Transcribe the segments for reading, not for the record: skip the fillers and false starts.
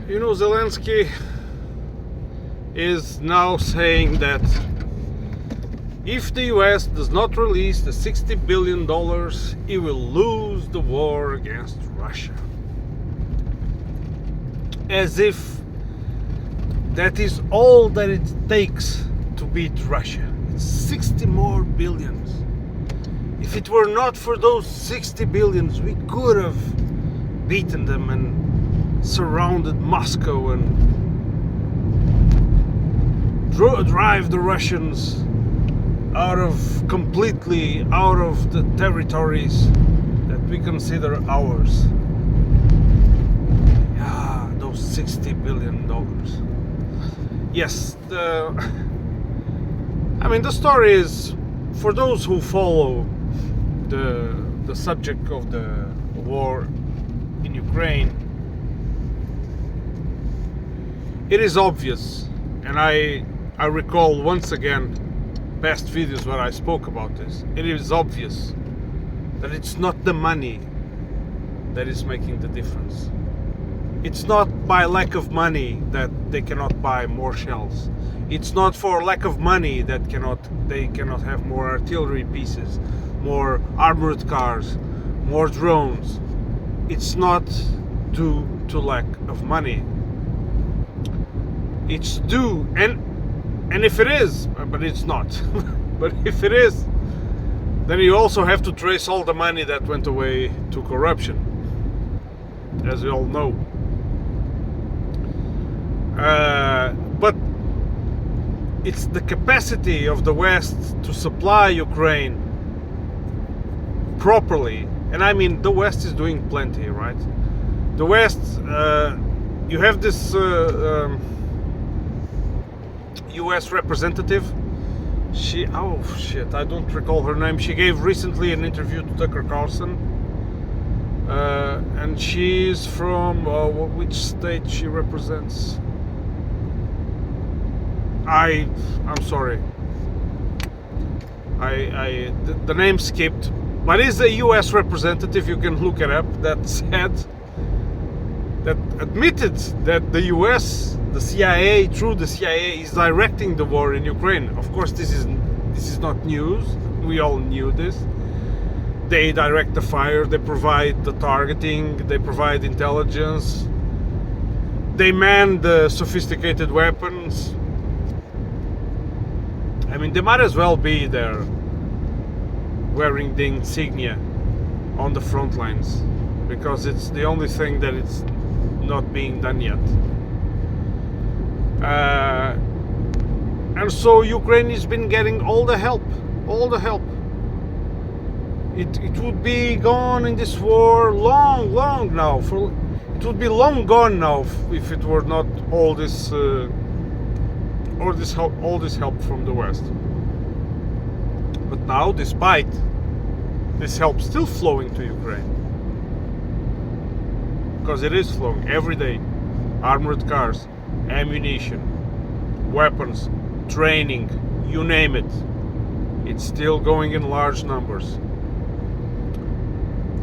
Zelensky is now saying that if the US does not release the $60 billion, it will lose the war against Russia. As if that is all that it takes to beat Russia. It's 60 more billions. If it were not for those 60 billions, we could have beaten them and surrounded Moscow and drive the Russians completely out of the territories that we consider ours. Yeah, those $60 billion. Yes, the story is, for those who follow the subject of the war in Ukraine, it is obvious, and I recall once again past videos where I spoke about this. It is obvious that it's not the money that is making the difference. It's not by lack of money that they cannot buy more shells. It's not for lack of money that they cannot have more artillery pieces, more armored cars, more drones. It's not due to lack of money. It's due, and if it is, but it's not, but if it is, then you also have to trace all the money that went away to corruption, as we all know. But it's the capacity of the West to supply Ukraine properly, and I mean the West is doing plenty, right? The West, you have this US representative. I don't recall her name. She gave recently an interview to Tucker Carlson, and she's from which state she represents? I'm sorry. The name skipped, but is a US representative, you can look it up, that admitted that the US, the CIA, through the CIA, is directing the war in Ukraine. Of course, this is not news. We all knew this. They direct the fire, they provide the targeting, they provide intelligence, they man the sophisticated weapons. I mean, they might as well be there wearing the insignia on the front lines, because it's the only thing that it's not being done yet. And so Ukraine has been getting all the help. It would be gone in this war long now. It would be long gone now if it were not all this help from the West. But now, despite this help still flowing to Ukraine, because it is flowing every day, armored cars, ammunition, weapons, training, you name it, it's still going in large numbers.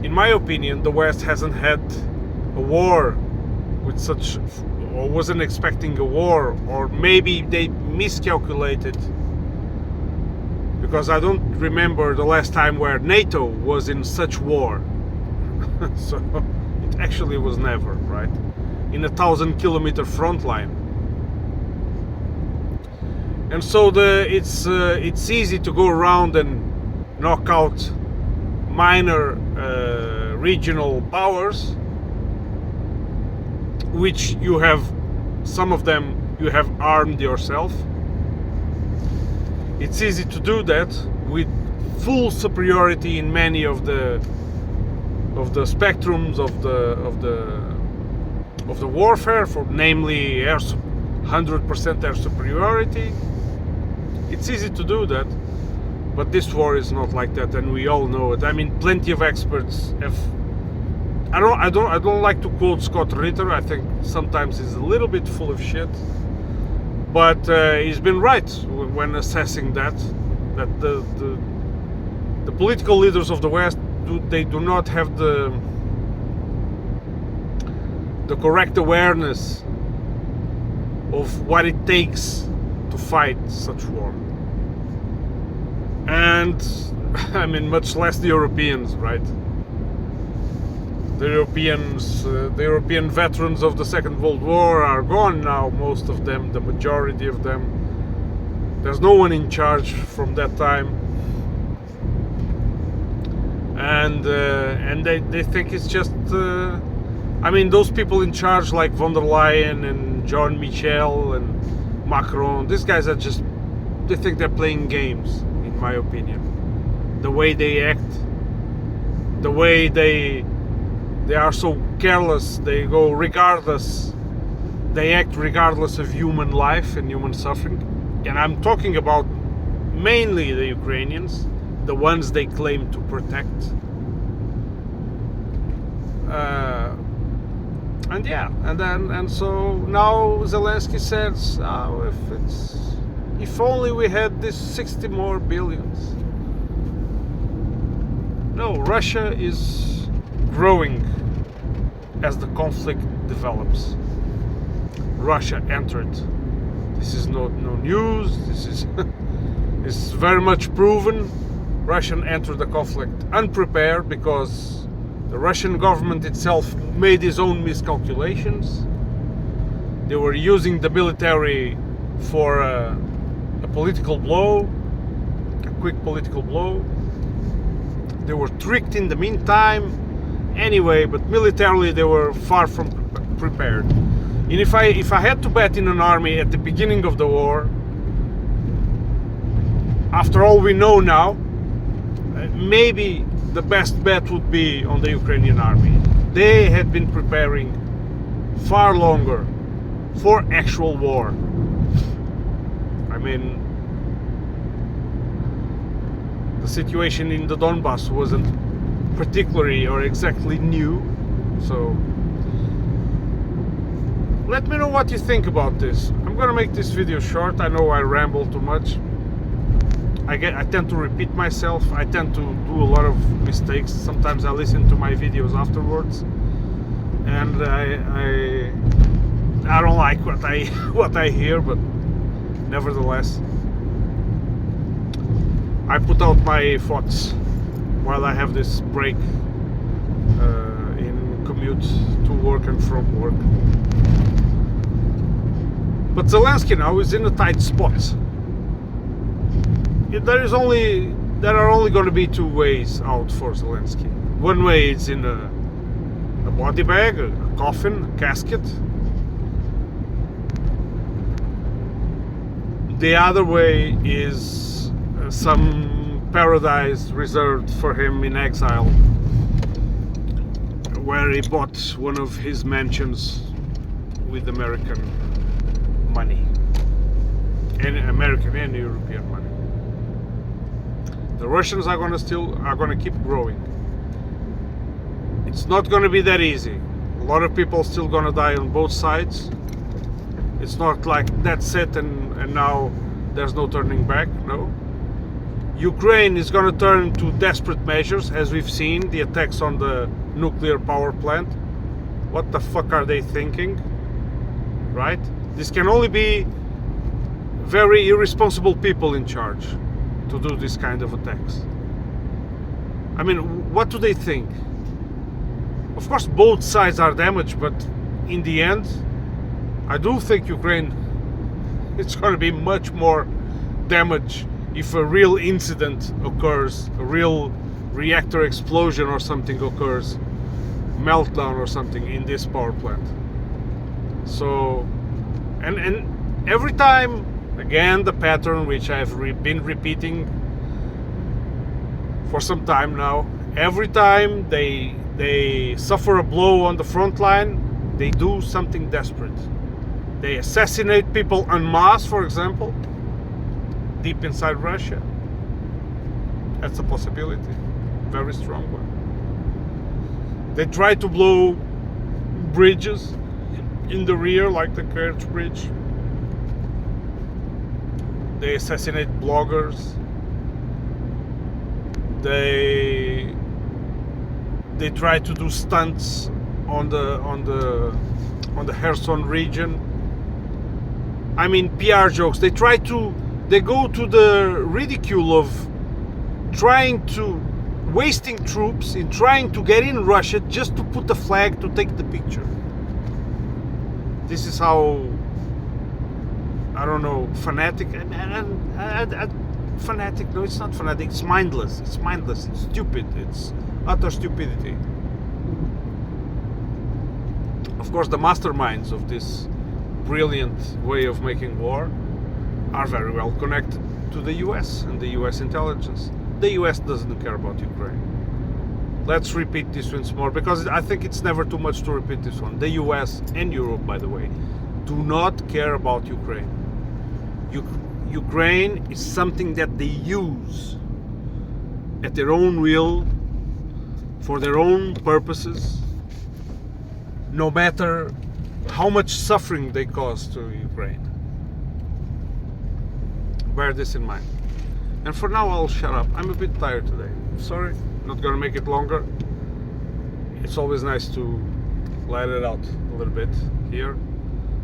In my opinion, the West hasn't had a war with such, or wasn't expecting a war, or maybe they miscalculated, because I don't remember the last time where NATO was in such war. So it actually was never, right? In a 1,000-kilometer front line. And so it's easy to go around and knock out minor regional powers, which you have, some of them you have armed yourself. It's easy to do that with full superiority in many of the spectrums of the warfare, for namely 100% air superiority. It's easy to do that, but this war is not like that, and we all know it. I mean, plenty of experts have. I don't like to quote Scott Ritter. I think sometimes he's a little bit full of shit, but he's been right when assessing that the political leaders of the West do not have the correct awareness of what it takes to fight such war. And I mean, much less the Europeans, right? The European veterans of the Second World War are gone now, most of them, the majority of them. There's no one in charge from that time. And they think it's just, I mean, those people in charge like von der Leyen and Jean Michel and Macron, these guys are just, they think they're playing games, in my opinion. The way they act, the way they are so careless, they go regardless, they act regardless of human life and human suffering. And I'm talking about mainly the Ukrainians, the ones they claim to protect. And yeah, and so now Zelensky says, oh, if only we had this 60 more billions. No, Russia is growing as the conflict develops. Russia entered. This is no news. This is it's very much proven. Russia entered the conflict unprepared because the Russian government itself made its own miscalculations. They were using the military for a political blow, a quick political blow. They were tricked in the meantime. Anyway, but militarily they were far from prepared. And if I had to bet in an army at the beginning of the war, after all we know now, maybe the best bet would be on the Ukrainian army. They had been preparing far longer for actual war. I mean, the situation in the Donbass wasn't particularly or exactly new, so let me know what you think about this. I'm gonna make this video short. I know I ramble too much. I tend to repeat myself. I tend to do a lot of mistakes. Sometimes I listen to my videos afterwards, and I don't like what I hear, but nevertheless, I put out my thoughts while I have this break in commute to work and from work. But Zelensky now is in a tight spot. There are only going to be two ways out for Zelensky. One way is in a body bag, a coffin, a casket. The other way is some paradise reserved for him in exile, where he bought one of his mansions with American money, and American and European money. The Russians are going to keep growing. It's not going to be that easy. A lot of people still going to die on both sides. It's not like that's it and now there's no turning back. No. Ukraine is going to turn to desperate measures, as we've seen the attacks on the nuclear power plant. What the fuck are they thinking? Right? This can only be very irresponsible people in charge to do this kind of attacks. I mean, what do they think? Of course, both sides are damaged, but in the end, I do think Ukraine, it's going to be much more damage if a real incident occurs, a real reactor explosion or something occurs, meltdown or something in this power plant. So, and every time, again, the pattern which I've been repeating for some time now, every time they suffer a blow on the front line, they do something desperate. They assassinate people en masse, for example, deep inside Russia. That's a possibility, very strong one. They try to blow bridges in the rear, like the Kerch Bridge. They assassinate bloggers. They try to do stunts on the Kherson region. I mean, PR jokes. They go to the ridicule of wasting troops in trying to get in Russia just to put the flag to take the picture. This is how, I don't know, fanatic. Fanatic? No, it's not fanatic. It's mindless. It's mindless. It's stupid. It's utter stupidity. Of course, the masterminds of this brilliant way of making war are very well connected to the US and the US intelligence. The US doesn't care about Ukraine. Let's repeat this once more, because I think it's never too much to repeat this one. The US and Europe, by the way, do not care about Ukraine. Ukraine is something that they use at their own will, for their own purposes, no matter how much suffering they cause to Ukraine. Bear this in mind. And for now, I'll shut up. I'm a bit tired today. Sorry, not gonna make it longer. It's always nice to let it out a little bit here.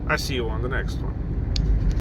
I see you on the next one.